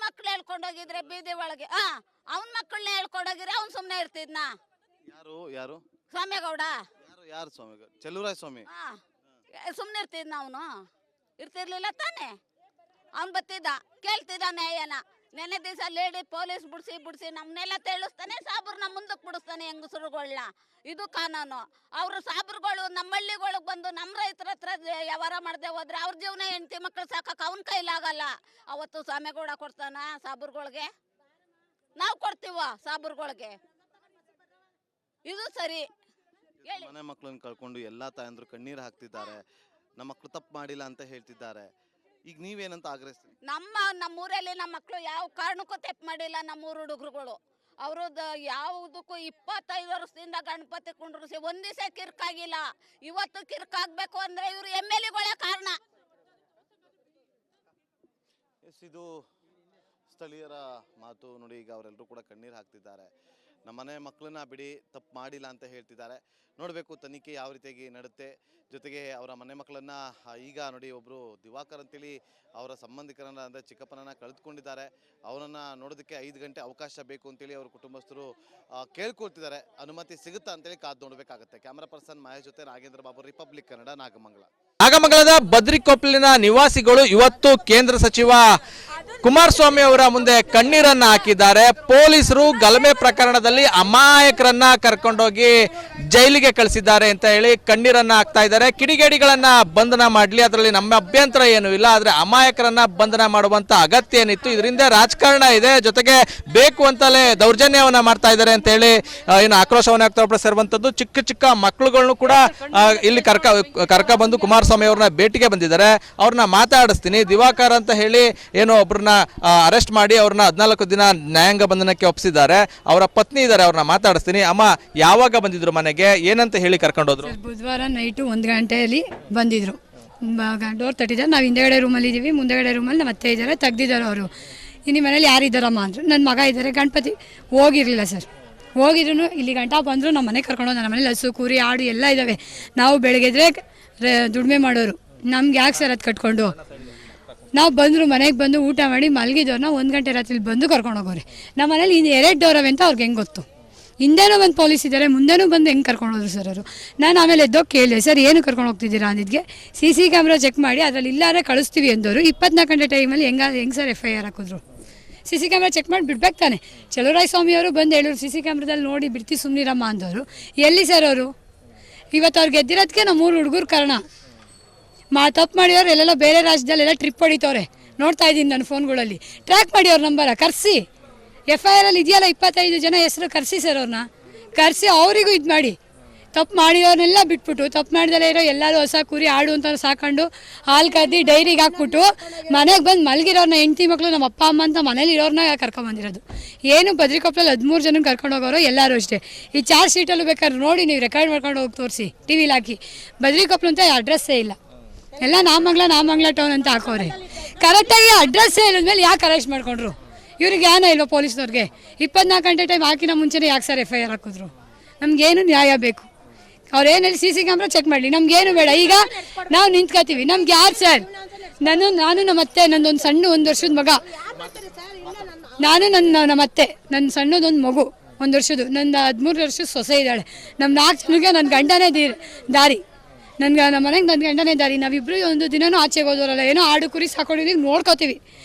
ಮಕ್ಳು ಹೇಳ್ಕೊಂಡೋಗಿದ್ರೆ ಬೀದಿ ಒಳಗೆ ಅವನ್ ಮಕ್ಕಳನ್ನ ಹೇಳ್ಕೊಂಡೋಗಿದ್ರೆ ಅವ್ನು ಸುಮ್ನೆ ಇರ್ತಿದ್ನ. ಯಾರು ಸ್ವಾಮಿಗೌಡ ಯಾರು ಸ್ವಾಮಿ? ಚೆಲುವರಾಯ ಸ್ವಾಮಿ ಸುಮ್ನೆ ಇರ್ತಿದ್ನ, ಅವನು ಇರ್ತಿರ್ಲಿಲ್ಲ ತಾನೆ. ಅವ್ನು ಬತ್ತಿದ್ದ, ಕೇಳ್ತಿದ್ದ ನ್ಯಾಯನ. ನೆನ್ನೆ ದಿವಸ ಲೇಡಿ ಪೊಲೀಸ್ ಬಿಡಿಸಿ ನಮ್ಮನ್ನೆಲ್ಲ ತಿಳಿಸ್ತಾನೆ, ಸಾಬ್ರನ್ನ ಮುಂದಕ್ಕೆ ಬಿಡಿಸ್ತಾನೆ ಹೆಂಗಸರುಗಳನ್ನ. ಇದು ಕಾನೂನು. ಅವರು ಸಾಬ್ರುಗಳು ನಮ್ಮ ಹಳ್ಳಿಗಳಿಗೆ ಬಂದು ನಮ್ಮ ರೈತರ ಹತ್ರ ವ್ಯವಹಾರ ಮಾಡದೆ ಹೋದ್ರೆ ಅವ್ರ ಜೀವನ ಹೆಂಡತಿ ಮಕ್ಕಳು ಸಾಕಕ್ಕೆ ಅವನ ಕೈಲಾಗಲ್ಲ. ಅವತ್ತು ಸ್ವಾಮಿಗೌಡ ಕೊಡ್ತಾನ ಸಾಬ್ರುಗಳಿಗೆ? ನಾವು ಕೊಡ್ತೀವ ಸಾಬ್ರುಗಳಿಗೆ? ಇದು ಸರಿ? ಮನೆ ಮಕ್ಕಳನ್ನ ಕಳ್ಕೊಂಡು ಎಲ್ಲಾ ತಾಯಂದ್ರು ಕಣ್ಣೀರು ಹಾಕ್ತಿದ್ದಾರೆ, ನಮ್ಮ ಮಕ್ಕಳು ತಪ್ಪು ಮಾಡಿಲ್ಲ ಅಂತ ಹೇಳ್ತಿದ್ದಾರೆ. ಈಗ ನೀವೇನಂತ ಆಗ್ರಹಿಸ್ತೀರಿ? ನಮ್ಮೂರಲ್ಲಿ ನಮ್ಮ ಮಕ್ಕಳು ಯಾವ ಕಾರಣಕ್ಕೂ ತಪ್ಪು ಮಾಡಿಲ್ಲ. ನಮ್ಮೂರು ಹುಡುಗರುಗಳು ಅವ್ರದ್ದು ಯಾವುದಕ್ಕೂ 25 ವರ್ಷದಿಂದ ಗಣಪತಿ ಕುಂಡ್ರಿಸಿ ಒಂದ್ ದಿವಸ ಕಿರ್ಕಾಗಿಲ್ಲ. ಇವತ್ತು ಕಿರ್ಕಾಗ್ಬೇಕು ಅಂದ್ರೆ ಇವ್ರು MLA ಕಾರಣ. ಇದು ಸ್ಥಳೀಯರ ಮಾತು ನೋಡಿ. ಈಗ ಅವರೆಲ್ಲರೂ ಕೂಡ ಕಣ್ಣೀರು ಹಾಕ್ತಿದ್ದಾರೆ. ನಮ್ಮನೆ ಮಕ್ಕಳನ್ನ ಬಿಡಿ, ತಪ್ಪು ಮಾಡಿಲ್ಲ ಅಂತ ಹೇಳ್ತಿದ್ದಾರೆ. ನೋಡಬೇಕು ತನಿಖೆ ಯಾವ ರೀತಿಯಾಗಿ ನಡುತ್ತೆ. ಜೊತೆಗೆ ಅವರ ಮನೆ ಮಕ್ಕಳನ್ನ ಈಗ ನೋಡಿ, ಒಬ್ಬರು ದಿವಾಕರ್ ಅಂತೇಳಿ ಅವರ ಸಂಬಂಧಿಕರನ್ನ ಅಂದರೆ ಚಿಕ್ಕಪ್ಪನನ್ನ ಕಳೆದುಕೊಂಡಿದ್ದಾರೆ. ಅವರನ್ನು ನೋಡೋದಕ್ಕೆ 5 ಗಂಟೆ ಅವಕಾಶ ಬೇಕು ಅಂತೇಳಿ ಅವ್ರ ಕುಟುಂಬಸ್ಥರು ಕೇಳ್ಕೊಳ್ತಿದ್ದಾರೆ. ಅನುಮತಿ ಸಿಗುತ್ತಾ ಅಂತೇಳಿ ಕಾದು ನೋಡಬೇಕಾಗುತ್ತೆ. ಕ್ಯಾಮರಾ ಪರ್ಸನ್ ಮಹೇಶ್ ಜೊತೆ ನಾಗೇಂದ್ರ ಬಾಬು, ರಿಪಬ್ಲಿಕ್ ಕನ್ನಡ, ನಾಗಮಂಗಲ. ನಾಗಮಂಗಲದ ಬದ್ರಿಕೊಪ್ಪಲಿನ ನಿವಾಸಿಗಳು ಇವತ್ತು ಕೇಂದ್ರ ಸಚಿವ ಕುಮಾರಸ್ವಾಮಿ ಅವರ ಮುಂದೆ ಕಣ್ಣೀರನ್ನ ಹಾಕಿದ್ದಾರೆ. ಪೊಲೀಸರು ಗಲಭೆ ಪ್ರಕರಣದಲ್ಲಿ ಅಮಾಯಕರನ್ನ ಕರ್ಕೊಂಡೋಗಿ ಜೈಲಿಗೆ ಕಳಿಸಿದ್ದಾರೆ ಅಂತ ಹೇಳಿ ಕಣ್ಣೀರನ್ನ ಹಾಕ್ತಾ ಇದ್ದಾರೆ. ಕಿಡಿಗೇಡಿಗಳನ್ನ ಬಂಧನ ಮಾಡಲಿ, ಅದರಲ್ಲಿ ನಮ್ಮ ಅಭ್ಯಂತರ ಏನೂ ಇಲ್ಲ, ಆದ್ರೆ ಅಮಾಯಕರನ್ನ ಬಂಧನ ಮಾಡುವಂತ ಅಗತ್ಯ ಏನಿತ್ತು? ಇದರಿಂದ ರಾಜಕಾರಣ ಇದೆ, ಜೊತೆಗೆ ಬೇಕು ಅಂತಲೇ ದೌರ್ಜನ್ಯವನ್ನ ಮಾಡ್ತಾ ಇದ್ದಾರೆ ಅಂತ ಹೇಳಿ ಏನು ಆಕ್ರೋಶವನ್ನ ವ್ಯಕ್ತಪಡಿಸಿರುವಂತದ್ದು. ಚಿಕ್ಕ ಚಿಕ್ಕ ಮಕ್ಕಳುಗಳನ್ನು ಕೂಡ ಇಲ್ಲಿ ಕರ್ಕ ಬಂದು ಕುಮಾರಸ್ವಾಮಿ ಅವ್ರನ್ನ ಭೇಟಿಗೆ ಬಂದಿದ್ದಾರೆ. ಅವ್ರನ್ನ ಮಾತಾಡಿಸ್ತೀನಿ. ದಿವಾಕರ್ ಅಂತ ಹೇಳಿ ಏನು ಒಬ್ರನ್ನ ಅರೆಸ್ಟ್ ಮಾಡಿ ಅವ್ರನ್ನ 14 ದಿನ ನ್ಯಾಯಾಂಗ ಬಂಧನಕ್ಕೆ ಒಪ್ಪಿಸಿದ್ದಾರೆ. ಅವರ ಪತ್ನಿ ಇದ್ದಾರೆ, ಅವ್ರನ್ನ ಮಾತಾಡಿಸ್ತೀನಿ. ಅಮ್ಮ, ಯಾವಾಗ ಬಂದಿದ್ರು ಮನೆಗೆ, ಏನಂತ ಹೇಳಿ ಕರ್ಕೊಂಡೋದ್ರು? ಬುಧವಾರ ನೈಟು 1 ಗಂಟೆಯಲ್ಲಿ ಬಂದಿದ್ರು. ಡೋರ್ ತಟ್ಟಿದ್ದಾರೆ. ನಾವು ಹಿಂದೆಗಡೆ ರೂಮಲ್ಲಿ ಇದ್ದೀವಿ, ಮುಂದೆಗಡೆ ರೂಮಲ್ಲಿ ನಮ್ಮ ಅತ್ತೆ ಇದ್ದಾರೆ, ತೆಗ್ದಿದ್ದಾರೆ. ಅವರು ನಿಮ್ಮ ಮನೇಲಿ ಯಾರಿದ್ದಾರಮ್ಮ ಅಂದರು. ನನ್ನ ಮಗ ಇದ್ದಾರೆ. ಗಣಪತಿ ಹೋಗಿರಲಿಲ್ಲ ಸರ್. ಹೋಗಿದ್ರು ಇಲ್ಲಿ ಗಂಟ ಬಂದರು. ನಮ್ಮ ಮನೆಗೆ ಕರ್ಕೊಂಡೋದು. ನಮ್ಮ ಮನೇಲಿ ಹಸು ಕುರಿ ಆಡು ಎಲ್ಲ ಇದ್ದಾವೆ. ನಾವು ಬೆಳಗ್ಗೆದ್ರೆ ದುಡಿಮೆ ಮಾಡೋರು. ನಮ್ಗೆ ಯಾಕೆ ಸರ್ ಅದು ಕಟ್ಕೊಂಡು? ನಾವು ಬಂದರು, ಮನೆಗೆ ಬಂದು ಊಟ ಮಾಡಿ ಮಲಗಿದವ್ರನ್ನ 1 ಗಂಟೆ ರಾತ್ರಿ ಬಂದು ಕರ್ಕೊಂಡು ಹೋಗೋರಿ. ನಮ್ಮ ಮನೇಲಿ 2 ಡೋರ್ ಅವೆ ಅಂತ ಅವ್ರಿಗೆ ಹೆಂಗೆ ಗೊತ್ತು? ಹಿಂದೆನೂ ಬಂದು ಪೊಲೀಸ್ ಇದ್ದಾರೆ, ಮುಂದೆನೂ ಬಂದು ಹೆಂಗೆ ಕರ್ಕೊಂಡು ಹೋದ್ರು ಸರ್ ಅವರು? ನಾನು ಆಮೇಲೆ ಎದ್ದೋಗಿ ಕೇಳಿದೆ, ಸರ್ ಏನು ಕರ್ಕೊಂಡು ಹೋಗ್ತಿದ್ದೀರಾ ಅಂದಿದ್ಗೆ, CC ಕ್ಯಾಮ್ರಾ ಚೆಕ್ ಮಾಡಿ ಅದರಲ್ಲಿ ಇಲ್ಲಾರೆ ಕಳಿಸ್ತೀವಿ ಅಂದವರು. 24 ಗಂಟೆ ಟೈಮಲ್ಲಿ ಹೆಂಗೆ ಸರ್ FIR ಹಾಕಿದ್ರು? CC ಕ್ಯಾಮ್ರಾ ಚೆಕ್ ಮಾಡಿ ಬಿಡ್ಬೇಕು ತಾನೆ. ಚೆಲುವರಾಯ ಸ್ವಾಮಿ ಅವರು ಬಂದು ಹೇಳೋರು CC ಕ್ಯಾಮ್ರಾದಲ್ಲಿ ನೋಡಿ ಬಿಡ್ತಿ ಸುಮ್ಮನಿರಮ್ಮ ಅಂದವರು. ಎಲ್ಲಿ ಸರ್ ಅವರು? ಇವತ್ತು ಅವ್ರು ಗೆದ್ದಿರೋದಕ್ಕೆ ನಮ್ಮ 3 ಹುಡುಗರು ಕಾರಣ. ತಪ್ಪು ಮಾಡಿದವ್ರು ಎಲ್ಲೆಲ್ಲ ಬೇರೆ ರಾಜ್ಯದಲ್ಲೆಲ್ಲ ಟ್ರಿಪ್ ಹೊಡಿತವ್ರೆ. ನೋಡ್ತಾ ಇದ್ದೀನಿ ನಾನು ಫೋನ್ಗಳಲ್ಲಿ. ಟ್ರ್ಯಾಕ್ ಮಾಡಿ ಅವ್ರ ನಂಬರ ಕರೆಸಿ. FIR ಅಲ್ಲಿ ಇದೆಯಲ್ಲ 25 ಜನ ಹೆಸರು, ಕರೆಸಿ ಸರ್. ಅವ್ರನ್ನ ಕರೆಸಿ ಅವರಿಗೂ ಇದು ಮಾಡಿ. ತಪ್ಪು ಮಾಡಿದವ್ರನ್ನೆಲ್ಲ ಬಿಟ್ಬಿಟ್ಟು ತಪ್ಪು ಮಾಡಿದಲ್ಲೇ ಇರೋ ಎಲ್ಲರೂ ಹೊಸ ಕುರಿ ಆಡು ಅಂತ ಸಾಕೊಂಡು ಹಾಲು ಕದ್ದಿ ಡೈರಿಗೆ ಹಾಕ್ಬಿಟ್ಟು ಮನೆಗೆ ಬಂದು ಮಲಗಿರೋರ್ನ ಹೆಂಡತಿ ಮಕ್ಕಳು ನಮ್ಮ ಅಪ್ಪ ಅಮ್ಮ ಅಂತ ಮನೇಲಿ ಇರೋರನ್ನ ಕರ್ಕೊಂಬಂದಿರೋದು. ಏನು ಬದ್ರಿಕೊಪ್ಪಲಲ್ಲಿ 13 ಜನ ಕರ್ಕೊಂಡು ಹೋಗೋರು ಎಲ್ಲರೂ ಅಷ್ಟೇ. ಈ ಚಾರ್ಜ್ ಶೀಟಲ್ಲೂ ಬೇಕಾದ್ರೆ ನೋಡಿ, ನೀವು ರೆಕಾರ್ಡ್ ಮಾಡ್ಕೊಂಡು ಹೋಗಿ ತೋರಿಸಿ, TVಲಿ ಹಾಕಿ. ಬದ್ರಿಕೊಪ್ಪಲು ಅಂತ ಅಡ್ರೆಸ್ಸೇ ಇಲ್ಲ, ಎಲ್ಲ ನಾಮಂಗ್ಲ ಟೌನ್ ಅಂತ ಹಾಕೋರಿ. ಕರೆಕ್ಟಾಗಿ ಅಡ್ರೆಸ್ಸೇ ಇಲ್ಲದ್ಮೇಲೆ ಯಾಕೆ ಅರೆಸ್ಟ್ ಮಾಡ್ಕೊಂಡ್ರು? ಇವ್ರಿಗೆ ಏನ ಇಲ್ವ ಪೊಲೀಸ್ನವ್ರಿಗೆ? 24 ಗಂಟೆ ಟೈಮ್ ಹಾಕಿನ ಮುಂಚೆನೇ ಯಾಕೆ ಸರ್ FIR ಹಾಕಿದ್ರು? ನಮಗೇನು ನ್ಯಾಯ ಬೇಕು. ಅವ್ರೇನು CC ಕ್ಯಾಮ್ರಾ ಚೆಕ್ ಮಾಡಲಿ, ನಮಗೇನು ಬೇಡ. ಈಗ ನಾವು ನಿಂತ್ಕೋತೀವಿ, ನಮ್ಗೆ ಯಾರು ಸರ್? ನಾನು ನಮ್ಮ ಅತ್ತೆ, ನಂದೊಂದು ಸಣ್ಣ 1 ವರ್ಷದ ಮಗ, ನಾನು ನಮ್ಮ ಅತ್ತೆ, ನನ್ನ ಸಣ್ಣದೊಂದು ಮಗು 1 ವರ್ಷದ್ದು, ನನ್ನ 13 ವರ್ಷದ ಸೊಸೆ ಇದ್ದಾಳೆ. ನಮ್ಮ 4 ಜನಕ್ಕೆ ನನ್ನ ಗಂಡನೇ ದಾರಿ. ನಮ್ಮ ಮನೆಗೆ ನನ್ನ ಗಂಡನೇ ದಾರಿ. ನಾವಿಬ್ಬರು ಒಂದು ದಿನನೂ ಆಚೆಗೆ ಹೋದವರಲ್ಲ. ಏನೋ ಆಡು ಕುರಿ ಸಾಕೊಂಡಿದ್ದೀವಿ, ನೋಡ್ಕೋತೀವಿ.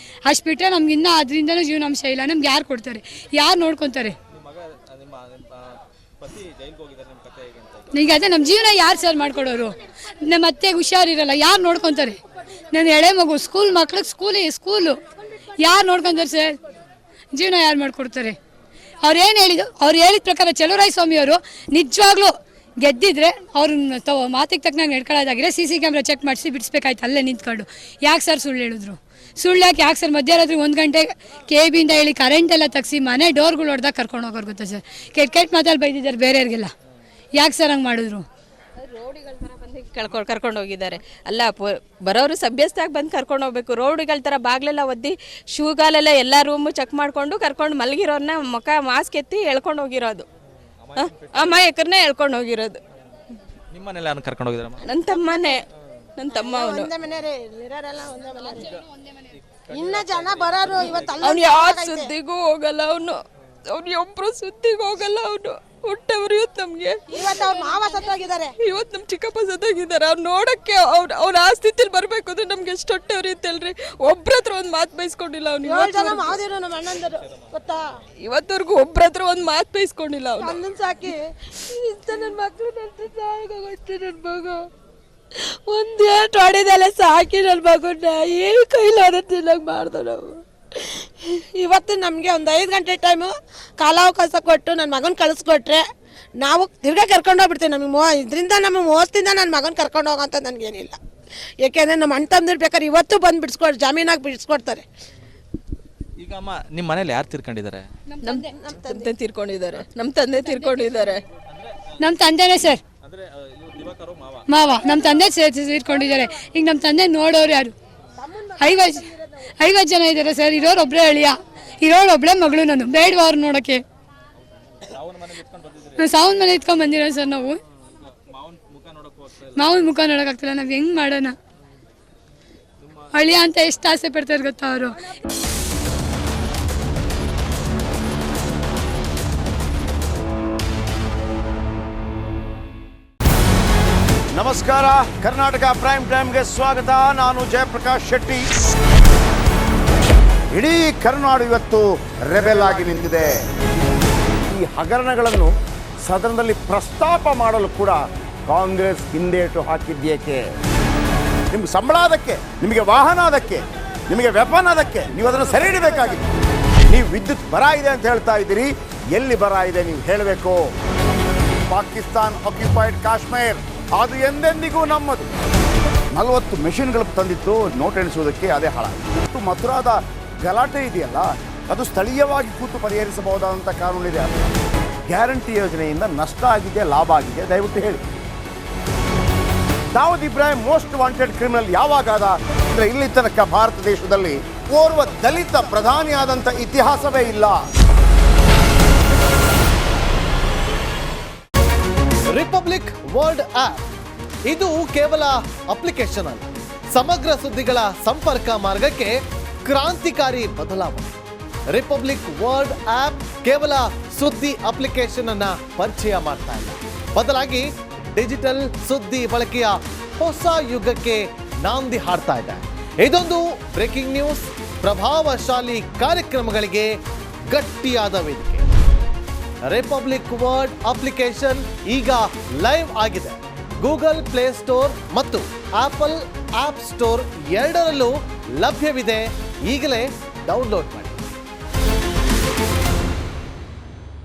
ಅಷ್ಟು ಬಿಟ್ಟರೆ ನಮ್ಗೆ ಇನ್ನೂ ಅದರಿಂದನೂ ಜೀವನಾಂಶ ಇಲ್ಲ. ನಮ್ಗೆ ಯಾರು ಕೊಡ್ತಾರೆ? ಯಾರು ನೋಡ್ಕೊತಾರೆ? ಈಗ ಅದೇ ನಮ್ಮ ಜೀವನ ಯಾರು ಸರ್ ಮಾಡ್ಕೊಡೋರು? ನಮ್ಮ ಅತ್ತೆಗೆ ಹುಷಾರಿರಲ್ಲ, ಯಾರು ನೋಡ್ಕೊತಾರೆ? ನನ್ನ ಎಳೆ ಮಗು, ಮಕ್ಳಿಗೆ ಸ್ಕೂಲು ಯಾರು ನೋಡ್ಕೊತಾರೆ ಸರ್? ಜೀವನ ಯಾರು ಮಾಡ್ಕೊಡ್ತಾರೆ? ಅವ್ರು ಹೇಳಿದ ಪ್ರಕಾರ ಚೆಲುವರಾಯ ಸ್ವಾಮಿ ಅವರು ನಿಜವಾಗ್ಲೂ ಗೆದ್ದಿದ್ರೆ ಅವ್ರನ್ನ ಮಾತಿಗೆ ತಕ್ಕನಾಗ ನಡ್ಕೊಳ್ಳೋದಾಗಿದ್ರೆ CC ಕ್ಯಾಮ್ರಾ ಚೆಕ್ ಮಾಡಿಸಿ ಬಿಡಿಸ್ಬೇಕಾಯ್ತು ಅಲ್ಲೇ ನಿಂತ್ಕೊಂಡು. ಯಾಕೆ ಸರ್ ಸುಳ್ಳು ಹೇಳಿದ್ರು? ಯಾಕೆ ಸರ್ ಮಧ್ಯರಾತ್ರಿ 1 ಗಂಟೆ KB ಇಂದ ಹೇಳಿ ಕರೆಂಟ್ ಎಲ್ಲ ತೆಗ್ಸಿ ಮನೆ ಡೋರ್ಗಳು ಹೊಡೆದಾಗ ಕರ್ಕೊಂಡು ಹೋಗೋರು ಗೊತ್ತಾ ಸರ್? ಕೆಟ್ಟ ಮಾತಲ್ಲಿ ಬೈದಿದ್ದಾರೆ ಬೇರೆಯವ್ರಿಗೆಲ್ಲ. ಯಾಕೆ ಸರ್ ಹಂಗೆ ಮಾಡಿದ್ರು? ರೋಡಿಗಳ ಥರ ಬಂದು ಕರ್ಕೊಂಡು ಹೋಗಿದ್ದಾರೆ. ಅಲ್ಲ, ಬರೋರು ಸಭ್ಯಸ್ಥಾಗಿ ಬಂದು ಕರ್ಕೊಂಡು ಹೋಗ್ಬೇಕು. ರೋಡಿಗಳ ಥರ ಬಾಗ್ಲೆಲ್ಲ ಒದ್ದಿ ಶೂಗಾಲೆಲ್ಲ ಎಲ್ಲ ರೂಮು ಚೆಕ್ ಮಾಡಿಕೊಂಡು ಕರ್ಕೊಂಡು ಮಲಗಿರೋರನ್ನ ಮುಖ ಮಾಸ್ಕ್ ಎತ್ತಿ ಎಳ್ಕೊಂಡು ಹೋಗಿರೋದು. ಅಮಾಯಕರನ್ನ ಎಳ್ಕೊಂಡು ಹೋಗಿರೋದು. ನಿಮ್ಮ ಮನೇಲಿ ಯಾರು ಕರ್ಕೊಂಡು ಹೋಗಿದ್ದಾರೆ? ನನ್ನ ತಮ್ಮನೇ, ನನ್ನ ತಮ್ಮ ಅವನು. ಇನ್ನ ಜನ ಬರೋರು ಇವತ್ತು ಅವ್ನು ಯಾರ ಸುದ್ದಿಗೂ ಹೋಗಲ್ಲ, ಅವ್ನು ಒಬ್ರು ಸುದ್ದಿಗೂ ಹೋಗಲ್ಲ. ಅವನು ಹುಟ್ಟವ್ರು ಇವತ್ತು ನಮ್ಗೆ, ಇವತ್ತು ಅವ್ರ ಮಾವ ಸತ್ತೋಗಿದ್ದಾರೆ, ಇವತ್ತು ನಮ್ ಚಿಕ್ಕಪ್ಪ ಸತ್ತೋಗಿದ್ದಾರೆ. ಅವ್ರು ನೋಡಕ್ಕೆ ಅವ್ರ ಆ ಸ್ಥಿತಿಲಿ ಬರ್ಬೇಕು ಅಂದ್ರೆ ನಮ್ಗೆ ಎಷ್ಟು ಹೊಟ್ಟೆವ್ರಿ ಇತ್ತಲ್ರಿ. ಒಬ್ರ ಹತ್ರ ಒಂದ್ ಮಾತು ಬೈಸ್ಕೊಂಡಿಲ್ಲ ಅವ್ನು. 7 ಜನ ಮಾವದಿರು ನಮ್ಮ ಅಣ್ಣಂದರು ಗೊತ್ತಾ, ಇವತ್ತವರೆಗೂ ಒಬ್ರ ಹತ್ರ ಒಂದ್ ಮಾತು ಬೈಸ್ಕೊಂಡಿಲ್ಲ ಅವ್ನು. ಅಣ್ಣನ್ ಸಾಕಿ ನನ್ನ ಮಕ್ಳು ನನ್ ಮಗ ಒಂದೇಟ್ ಹೊಡೆದೆಲ್ಲ ಸಾಕಿ ನನ್ನ ಮಗನ್ನ ಏನು ಕೈಲಾದ ತಿನ್ನಂಗ್ ಮಾಡ್ದ ನಾವು. ಇವತ್ತು ನಮಗೆ ಒಂದು 5 ಗಂಟೆ ಟೈಮು ಕಾಲಾವಕಾಶ ಕೊಟ್ಟು ನನ್ನ ಮಗನ ಕಳಿಸ್ಕೊಟ್ರೆ ನಾವು ತಿರ್ಗಾ ಕರ್ಕೊಂಡು ಹೋಗ್ಬಿಡ್ತೀವಿ. ನಮಗೆ ಇದರಿಂದ ನಮ್ಮ ಮೋಸದಿಂದ ನನ್ನ ಮಗನ ಕರ್ಕೊಂಡು ಹೋಗೋಂಥ ನನಗೇನಿಲ್ಲ. ಯಾಕೆಂದರೆ ನಮ್ಮ ಅಣ್ಣ ತಮ್ಮದಿರು ಬೇಕಾದ್ರೆ ಇವತ್ತು ಬಂದು ಬಿಡಿಸ್ಕೊಡ್ ಜಾಮೀನಾಗಿ ಬಿಡಿಸ್ಕೊಡ್ತಾರೆ. ಈಗ ಅಮ್ಮ ನಿಮ್ಮ ಮನೇಲಿ ಯಾರು ತೀರ್ಕೊಂಡಿದ್ದಾರೆ? ನಮ್ಮ ತಂದೆ ತೀರ್ಕೊಂಡಿದ್ದಾರೆ. ನಮ್ಮ ತಂದೆ ತೀರ್ಕೊಂಡಿದ್ದಾರೆ. ನಮ್ಮ ತಂದೆನೇ ಸರ್, ಮಾವ ನಮ್ಮ ತಂದೆ ತೀರ್ಕೊಂಡಿದ್ದಾರೆ. ಈಗ ನಮ್ಮ ತಂದೆ ನೋಡೋರು ಯಾರು? 50 ಜನ ಇದ್ದಾರೆ ಸರ್. ಇರೋರು ಒಬ್ಬರೇ ಅಳಿಯ, ಇರೋರು ಒಬ್ಬಳೇ ಮಗಳು. ನಾನು ಬೇಡವಾ ಅವ್ರು ನೋಡೋಕ್ಕೆ? ಸಾವನ್ ಮನೆ ಇಟ್ಕೊಂಡು ಬಂದಿರೋ ಸರ್ ನಾವು. ಮಾವನ ಮುಖ ನೋಡೋಕ್ಕಾಗ್ತಿಲ್ಲ, ನಾವು ಹೆಂಗೆ ಮಾಡೋಣ? ಅಳಿಯ ಅಂತ ಎಷ್ಟು ಆಸೆ ಪಡ್ತಾರೆ ಗೊತ್ತಾ ಅವರು. ನಮಸ್ಕಾರ, ಕರ್ನಾಟಕ ಪ್ರೈಮ್ ಟೈಮ್ಗೆ ಸ್ವಾಗತ. ನಾನು ಜಯಪ್ರಕಾಶ್ ಶೆಟ್ಟಿ. ಇಡೀ ಕರ್ನಾಡು ಇವತ್ತು ರೆಬೆಲ್ ಆಗಿ ನಿಂತಿದೆ. ಈ ಹಗರಣಗಳನ್ನು ಸದನದಲ್ಲಿ ಪ್ರಸ್ತಾಪ ಮಾಡಲು ಕೂಡ ಕಾಂಗ್ರೆಸ್ ಹಿಂದೇಟು ಹಾಕಿದ್ದೇಕೆ? ನಿಮ್ಗೆ ಸಂಬಳ ಅದಕ್ಕೆ, ನಿಮಗೆ ವಾಹನ ಅದಕ್ಕೆ, ನಿಮಗೆ ವೆಪನ್ ಅದಕ್ಕೆ, ನೀವು ಅದನ್ನು ಸೆರೆ ಹಿಡಿಬೇಕಾಗಿದೆ. ನೀವು ವಿದ್ಯುತ್ ಬರ ಇದೆ ಅಂತ ಹೇಳ್ತಾ ಇದ್ದೀರಿ, ಎಲ್ಲಿ ಬರ ಇದೆ ನೀವು ಹೇಳಬೇಕು. ಪಾಕಿಸ್ತಾನ್ ಆಕ್ಯುಪೈಡ್ ಕಾಶ್ಮೀರ್ ಅದು ಎಂದೆಂದಿಗೂ ನಮ್ಮದು. 40 ಮೆಷಿನ್ಗಳು ತಂದಿತ್ತು ನೋಟ್ ಎಣಿಸುವುದಕ್ಕೆ, ಅದೇ ಹಾಳಾಯಿತು. ಮಥುರಾದ ಗಲಾಟೆ ಇದೆಯಲ್ಲ, ಅದು ಸ್ಥಳೀಯವಾಗಿ ಕೂತು ಪರಿಹರಿಸಬಹುದಾದಂಥ ಕಾನೂನಿದೆ. ಗ್ಯಾರಂಟಿ ಯೋಜನೆಯಿಂದ ನಷ್ಟ ಆಗಿದೆ, ಲಾಭ ಆಗಿದೆ, ದಯವಿಟ್ಟು ಹೇಳಿ. Dawood Ibrahim most wanted criminal ಯಾವಾಗಾದ ಅಂದರೆ ಇಲ್ಲಿ ತನಕ ಭಾರತ ದೇಶದಲ್ಲಿ ಓರ್ವ ದಲಿತ ಪ್ರಧಾನಿಯಾದಂಥ ಇತಿಹಾಸವೇ ಇಲ್ಲ. ರಿಪಬ್ಲಿಕ್ ವರ್ಲ್ಡ್ ಆಪ್ ಇದು ಕೇವಲ ಅಪ್ಲಿಕೇಶನ್ ಅಲ್ಲ, ಸಮಗ್ರ ಸುದ್ದಿಗಳ ಸಂಪರ್ಕ ಮಾರ್ಗಕ್ಕೆ ಕ್ರಾಂತಿಕಾರಿ ಬದಲಾವಣೆ. ರಿಪಬ್ಲಿಕ್ ವರ್ಲ್ಡ್ ಆಪ್ ಕೇವಲ ಸುದ್ದಿ ಅಪ್ಲಿಕೇಶನ್ ಅನ್ನ ಪರಿಚಯ ಮಾಡ್ತಾ ಇಲ್ಲ, ಬದಲಾಗಿ ಡಿಜಿಟಲ್ ಸುದ್ದಿ ಬಳಕೆಯ ಹೊಸ ಯುಗಕ್ಕೆ ನಾಂದಿ ಹಾಡ್ತಾ ಇದೆ. ಇದೊಂದು ಬ್ರೇಕಿಂಗ್ ನ್ಯೂಸ್, ಪ್ರಭಾವಶಾಲಿ ಕಾರ್ಯಕ್ರಮಗಳಿಗೆ ಗಟ್ಟಿಯಾದ ವೇದಿಕೆ. ರಿಪಬ್ಲಿಕ್ ವರ್ಲ್ಡ್ ಅಪ್ಲಿಕೇಶನ್ ಈಗ ಲೈವ್ ಆಗಿದೆ. ಗೂಗಲ್ ಪ್ಲೇ ಸ್ಟೋರ್ ಮತ್ತು ಆಪಲ್ ಆಪ್ ಸ್ಟೋರ್ ಎರಡರಲ್ಲೂ ಲಭ್ಯವಿದೆ. ಈಗಲೇ ಡೌನ್ಲೋಡ್ ಮಾಡಿ.